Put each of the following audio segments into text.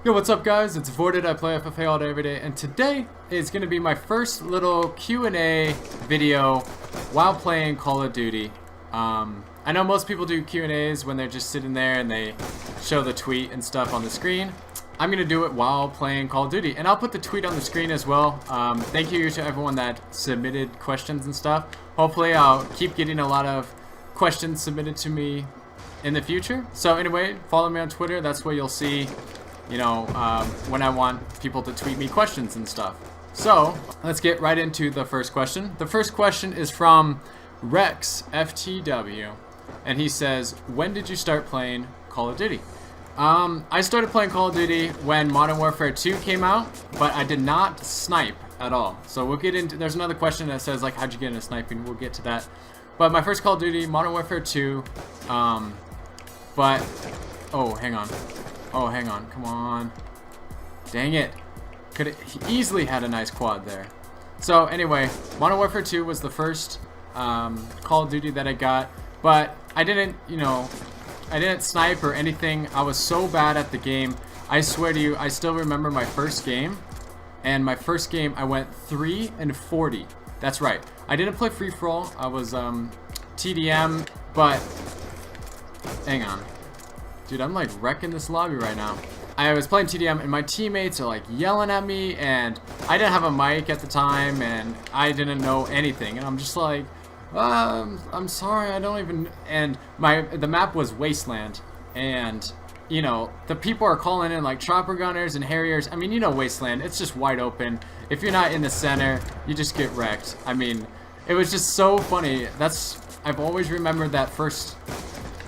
Yo, what's up guys? It's Vorted. I play FFA all day every day, and today is going to be my first little Q&A video while playing Call of Duty. I know most people do Q&As when they're just sitting there and they show the tweet and stuff on the screen. I'm going to do it while playing Call of Duty, and I'll put the tweet on the screen as well. Thank you to everyone that submitted questions and stuff. Hopefully I'll keep getting a lot of questions submitted to me in the future. So anyway, follow me on Twitter. That's where you'll see, you know, when I want people to tweet me questions and stuff. So let's get right into the first question. The first question is from Rex FTW, and he says, when did you start playing Call of Duty? I started playing Call of Duty when Modern Warfare 2 came out, but I did not snipe at all. So we'll get into, there's another question that says like, how'd you get into sniping? We'll get to that. But my first Call of Duty, Modern Warfare 2, but, oh, hang on. Oh, hang on. Come on. Dang it. Could have easily had a nice quad there. So, anyway, Modern Warfare 2 was the first Call of Duty that I got. But I didn't, you know, I didn't snipe or anything. I was so bad at the game. I swear to you, I still remember my first game. And my first game, I went 3 and 40. That's right. I didn't play free-for-all. I was TDM, but hang on. Dude, I'm like wrecking this lobby right now. I was playing TDM and my teammates are like yelling at me, and I didn't have a mic at the time and I didn't know anything, and I'm just like, I'm sorry, I don't even, and the map was Wasteland, and you know, the people are calling in like chopper gunners and harriers. I mean, you know, Wasteland, it's just wide open. If you're not in the center, you just get wrecked. I mean, it was just so funny. I've always remembered that first,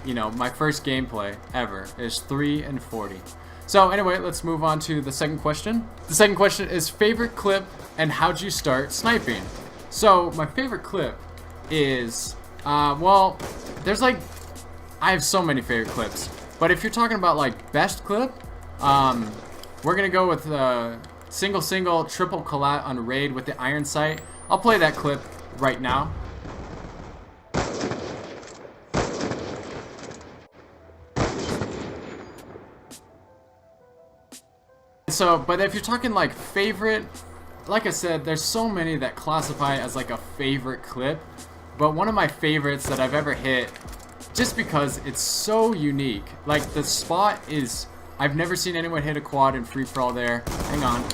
you know, my first gameplay ever is 3 and 40. So anyway, let's move on to the second question. The second question is favorite clip and how'd you start sniping? So my favorite clip is, well, there's like, I have so many favorite clips, but if you're talking about like best clip, we're gonna go with single triple collat on raid with the iron sight. I'll play that clip right now. So, but if you're talking like favorite, like I said, there's so many that classify as like a favorite clip, but one of my favorites that I've ever hit, just because it's so unique, like the spot is, I've never seen anyone hit a quad in free-for-all there. Hang on.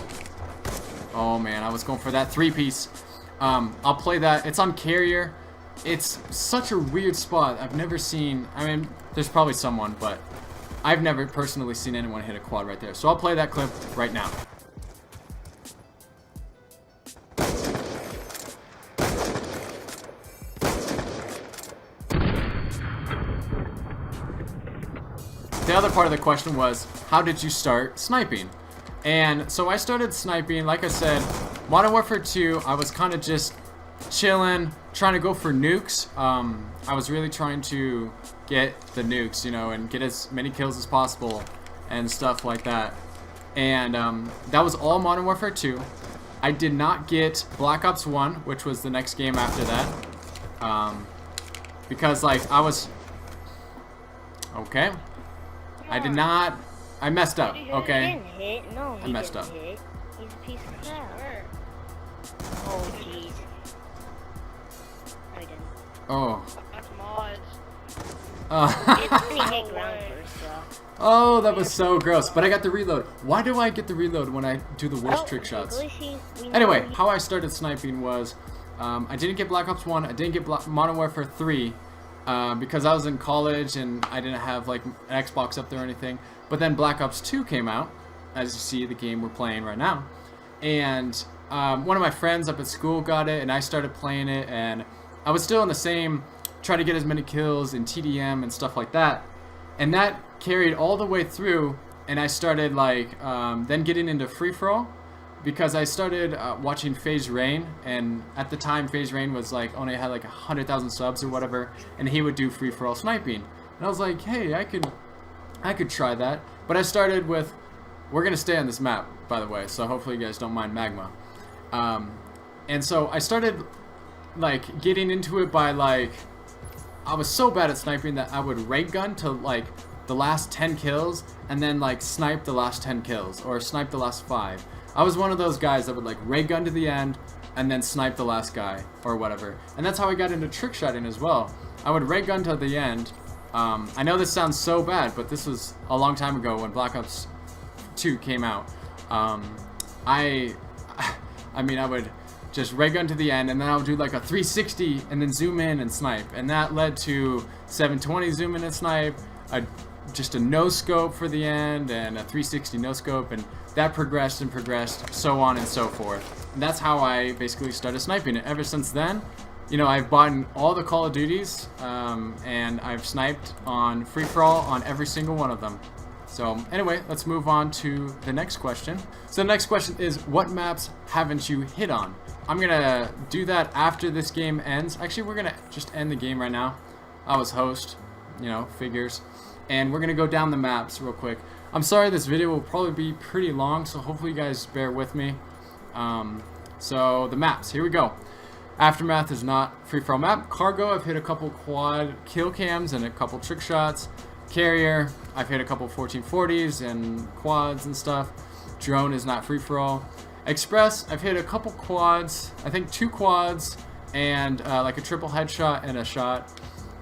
Oh man, I was going for that three-piece. I'll play that. It's on carrier. It's such a weird spot. I've never seen, I mean, there's probably someone, but I've never personally seen anyone hit a quad right there. So I'll play that clip right now. The other part of the question was, how did you start sniping? And so I started sniping, like I said, Modern Warfare 2, I was kind of just chilling, trying to go for nukes. I was really trying to get the nukes, you know, and get as many kills as possible and stuff like that. And that was all Modern Warfare 2. I did not get Black Ops 1, which was the next game after that, because like I was okay. I did not. I messed up. Okay. No, I messed up. He's a piece of crap. Oh jeez. No, he didn't. Oh. That's mods. He hit ground first, though. Oh, that was so gross. But I got the reload. Why do I get the reload when I do the worst trick shots? Anyway, how I started sniping was, I didn't get Black Ops 1. I didn't get Modern Warfare 3 because I was in college and I didn't have like an Xbox up there or anything. But then Black Ops 2 came out, as you see the game we're playing right now. And one of my friends up at school got it, and I started playing it, and I was still in the same, trying to get as many kills in TDM and stuff like that. And that carried all the way through, and I started like then getting into free-for-all because I started watching FaZe Rain, and at the time FaZe Rain was like only had like 100,000 subs or whatever, and he would do free-for-all sniping. And I was like, hey, I could try that. But I started with, we're gonna stay on this map, by the way, so hopefully you guys don't mind magma. And so I started like getting into it by like, I was so bad at sniping that I would ray gun to like the last 10 kills and then like snipe the last 10 kills or snipe the last 5. I was one of those guys that would like ray gun to the end and then snipe the last guy or whatever. And that's how I got into trick shotting as well. I would ray gun to the end. I know this sounds so bad, but this was a long time ago when Black Ops 2 came out. I mean, I would just ray gun to the end, and then I would do like a 360 and then zoom in and snipe. And that led to 720 zoom in and snipe, just a no scope for the end, and a 360 no scope, and that progressed and progressed, so on and so forth. And that's how I basically started sniping it. Ever since then, you know, I've bought all the Call of Duties, and I've sniped on free-for-all on every single one of them. So anyway, let's move on to the next question. So the next question is, what maps haven't you hit on? I'm gonna do that after this game ends. Actually, we're gonna just end the game right now. I was host, you know, figures. And we're gonna go down the maps real quick. I'm sorry this video will probably be pretty long, so hopefully you guys bear with me. So the maps, here we go. Aftermath is not free-for-all map. Cargo, I've hit a couple quad kill cams and a couple trick shots. Carrier, I've hit a couple 1440s and quads and stuff. Drone is not free-for-all. Express, I've hit a couple quads, I think 2 quads and like a triple headshot and a shot.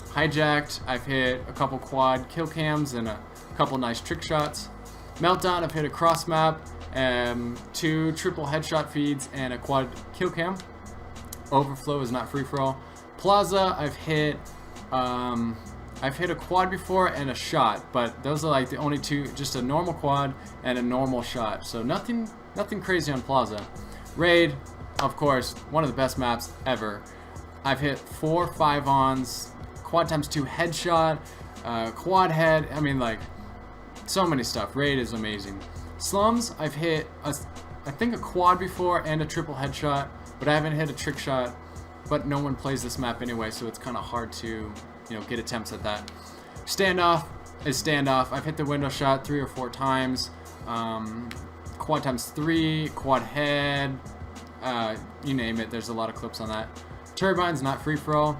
Hijacked, I've hit a couple quad kill cams and a couple nice trick shots. Meltdown, I've hit a cross map, 2 triple headshot feeds and a quad kill cam. Overflow is not free-for-all. Plaza, I've hit a quad before and a shot, but those are like the only 2, just a normal quad and a normal shot. So nothing crazy on Plaza. Raid, of course, one of the best maps ever. I've hit 4 5-ons, quad times 2 headshot, quad head, I mean like so many stuff. Raid is amazing. Slums, I've hit I think a quad before and a triple headshot, but I haven't hit a trick shot. But no one plays this map anyway, so it's kind of hard to, you know, get attempts at that. Standoff is standoff. I've hit the window shot 3 or 4 times. Quad times 3, quad head, you name it. There's a lot of clips on that. Turbine's not free for all.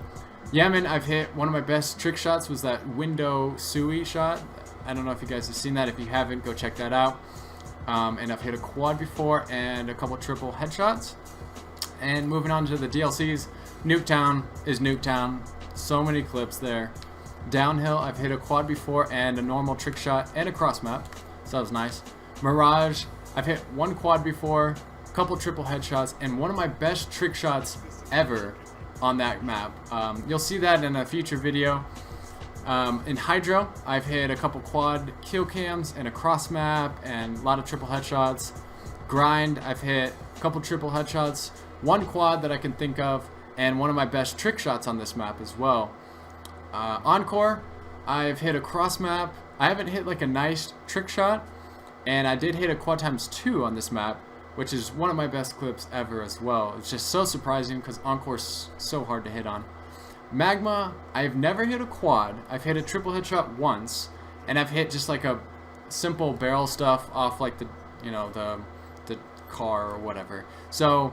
Yemen, I've hit one of my best trick shots was that window Sui shot. I don't know if you guys have seen that. If you haven't, go check that out. And I've hit a quad before and a couple triple headshots. And moving on to the DLCs, Nuketown is Nuketown. So many clips there. Downhill, I've hit a quad before and a normal trick shot and a cross map. So that was nice. Mirage, I've hit 1 quad before, a couple triple headshots, and one of my best trick shots ever on that map. You'll see that in a future video. In Hydro, I've hit a couple quad kill cams and a cross map and a lot of triple headshots. Grind, I've hit a couple triple headshots, 1 quad that I can think of, and one of my best trick shots on this map as well. Encore, I've hit a cross map. I haven't hit like a nice trick shot, and I did hit a quad times 2 on this map, which is one of my best clips ever as well. It's just so surprising because Encore's so hard to hit on. Magma, I've never hit a quad. I've hit a triple headshot once, and I've hit just like a simple barrel stuff off like the, you know, the car or whatever. So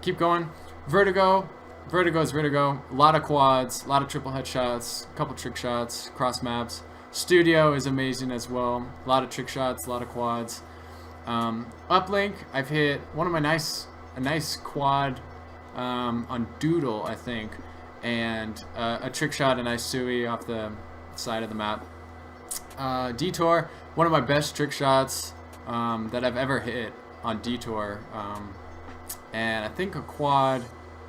keep going. Vertigo is Vertigo. A lot of quads, a lot of triple headshots, a couple trick shots, cross maps. Studio is amazing as well. A lot of trick shots, a lot of quads. Uplink, I've hit one of my a nice quad on Doodle, I think, and a trick shot, a nice Sui off the side of the map. Detour, one of my best trick shots that I've ever hit on Detour, and I think a quad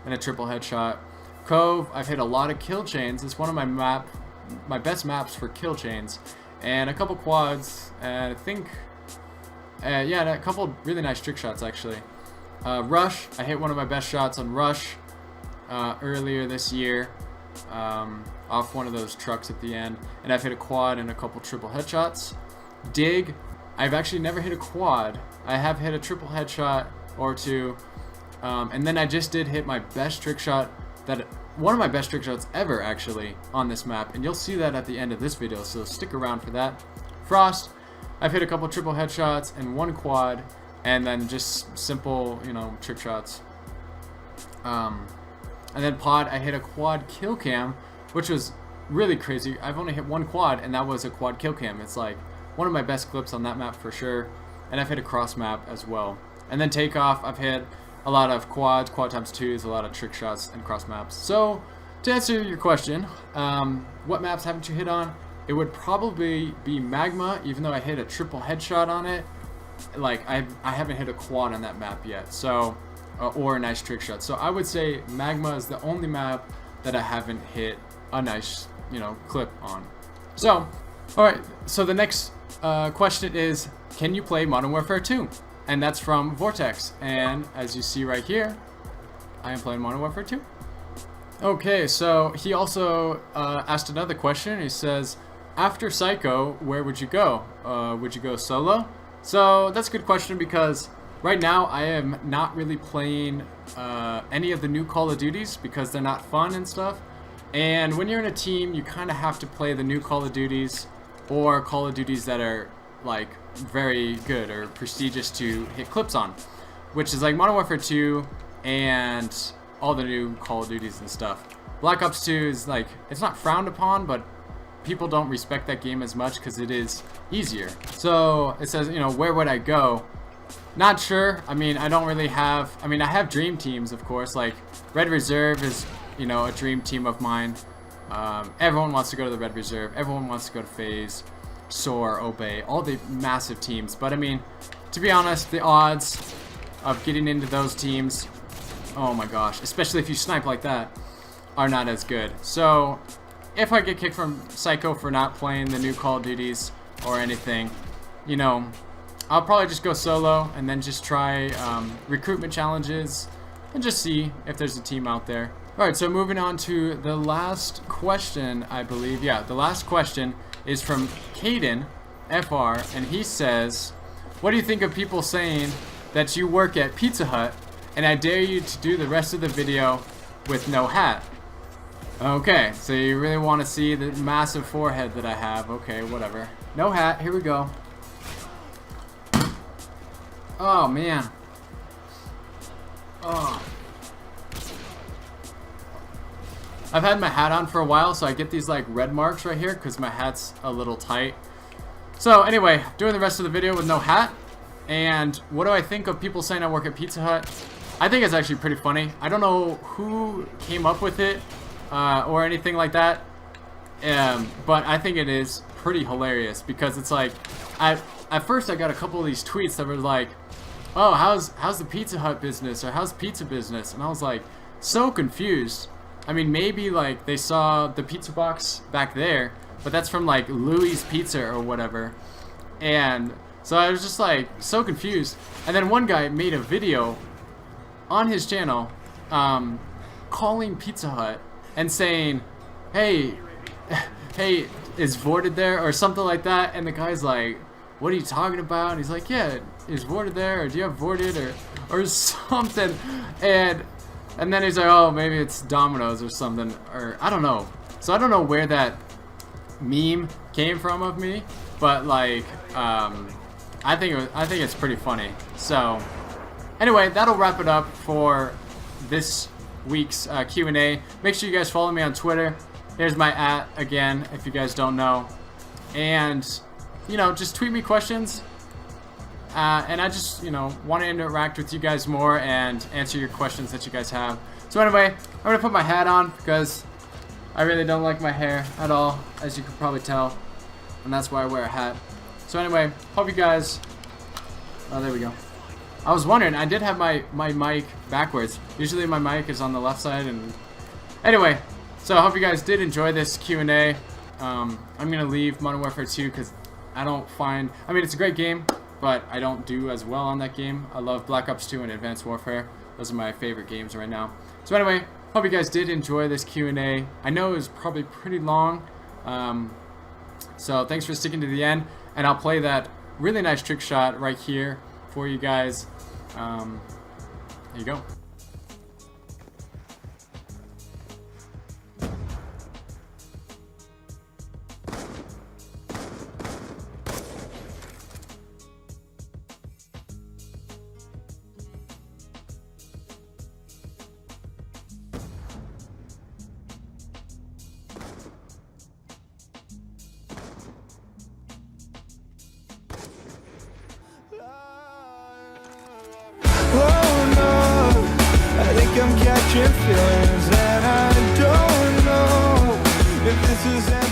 and a triple headshot. Cove, I've hit a lot of kill chains. It's one of my best maps for kill chains, and a couple quads, and I think yeah, and a couple really nice trick shots actually. Rush, I hit one of my best shots on Rush earlier this year off one of those trucks at the end, and I've hit a quad and a couple triple headshots. Dig, I've actually never hit a quad. I have hit a triple headshot or 2, and then I just did hit my best trick shot, one of my best trick shots ever actually on this map, and you'll see that at the end of this video, so stick around for that. Frost, I've hit a couple triple headshots and 1 quad, and then just simple, you know, trick shots. And then Pod, I hit a quad kill cam, which was really crazy. I've only hit one quad, and that was a quad kill cam. It's like one of my best clips on that map for sure. And I've hit a cross map as well. And then takeoff, I've hit a lot of quads, quad times twos, a lot of trick shots and cross maps. So to answer your question, what maps haven't you hit on? It would probably be Magma, even though I hit a triple headshot on it. Like I haven't hit a quad on that map yet, so or a nice trick shot. So I would say Magma is the only map that I haven't hit a nice, you know, clip on. So, all right. So the next question is, can you play Modern Warfare 2? And that's from Vortex. And as you see right here, I am playing Modern Warfare 2. Okay, so he also asked another question. He says, after Psycho, where would you go? Would you go solo? So that's a good question because right now I am not really playing any of the new Call of Duties because they're not fun and stuff. And when you're in a team, you kind of have to play the new Call of Duties or Call of Duties that are like very good or prestigious to hit clips on, which is like Modern Warfare 2 and all the new Call of Duties and stuff. Black Ops 2 is like, it's not frowned upon, but people don't respect that game as much because it is easier. So it says, you know, where would I go? Not sure. I mean, I don't really have, I mean, I have dream teams, of course, like Red Reserve is, you know, a dream team of mine. Everyone wants to go to the Red Reserve. Everyone wants to go to FaZe, SOAR, Obey, all the massive teams. But I mean, to be honest, the odds of getting into those teams, oh my gosh, especially if you snipe like that, are not as good. So if I get kicked from Psycho for not playing the new Call of Duties or anything, you know, I'll probably just go solo and then just try recruitment challenges and just see if there's a team out there. Alright, so moving on to the last question, I believe. Yeah, the last question is from Caden FR, and he says, what do you think of people saying that you work at Pizza Hut, and I dare you to do the rest of the video with no hat? Okay, so you really want to see the massive forehead that I have. Okay, whatever. No hat, here we go. Oh, man. Oh. I've had my hat on for a while, so I get these like red marks right here because my hat's a little tight. So anyway, doing the rest of the video with no hat. And what do I think of people saying I work at Pizza Hut? I think it's actually pretty funny. I don't know who came up with it or anything like that. But I think it is pretty hilarious because it's like, at first I got a couple of these tweets that were like, oh, how's the Pizza Hut business, or how's pizza business? And I was like, so confused. I mean, maybe like they saw the pizza box back there, but that's from like Louis Pizza or whatever. And so I was just like so confused. And then one guy made a video on his channel calling Pizza Hut and saying, hey, is Vorted there or something like that? And the guy's like, what are you talking about? And he's like, yeah, is Vorted there, or do you have Vorted or something? And then he's like, oh, maybe it's Domino's or something, or I don't know. So I don't know where that meme came from of me, but like, I think it's pretty funny. So anyway, that'll wrap it up for this week's Q&A. Make sure you guys follow me on Twitter. Here's my @ again, if you guys don't know. And, you know, just tweet me questions. And I just, you know, want to interact with you guys more and answer your questions that you guys have. So anyway, I'm going to put my hat on because I really don't like my hair at all, as you can probably tell. And that's why I wear a hat. So anyway, hope you guys... Oh, there we go. I was wondering, I did have my mic backwards. Usually my mic is on the left side. And anyway, so I hope you guys did enjoy this Q&A. I'm going to leave Modern Warfare 2 because I don't find... I mean, it's a great game, but I don't do as well on that game. I love Black Ops 2 and Advanced Warfare. Those are my favorite games right now. So anyway, hope you guys did enjoy this Q&A. I know it was probably pretty long. So thanks for sticking to the end. And I'll play that really nice trick shot right here for you guys. There you go. I'm catching feelings, and I don't know if this is